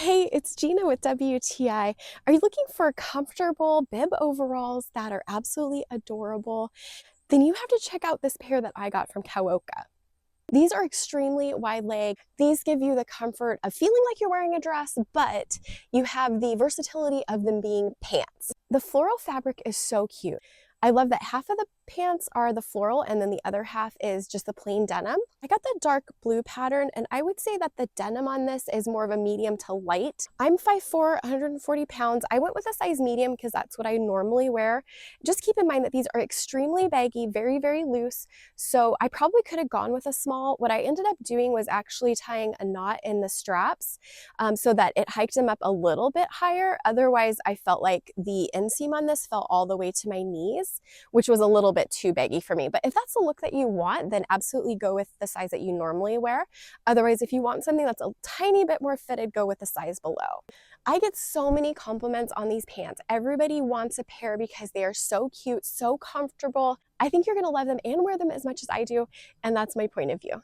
Hey, it's Gina with WTI. Are you looking for comfortable bib overalls that are absolutely adorable? Then you have to check out this pair that I got from COWOKA. These are extremely wide leg. These give you the comfort of feeling like you're wearing a dress, but you have the versatility of them being pants. The floral fabric is so cute. I love that half of the pants are the floral and then the other half is just the plain denim. I got the dark blue pattern and I would say that the denim on this is more of a medium to light. I'm 5'4", 140 pounds. I went with a size medium because that's what I normally wear. Just keep in mind that these are extremely baggy, very, very loose. So I probably could have gone with a small. What I ended up doing was actually tying a knot in the straps so that it hiked them up a little bit higher. Otherwise, I felt like the inseam on this fell all the way to my knees, which was a little bit too baggy for me. But if that's the look that you want, then absolutely go with the size that you normally wear. Otherwise, if you want something that's a tiny bit more fitted, go with the size below. I get so many compliments on these pants. Everybody wants a pair because they are so cute, so comfortable. I think you're gonna love them and wear them as much as I do, and that's my point of view.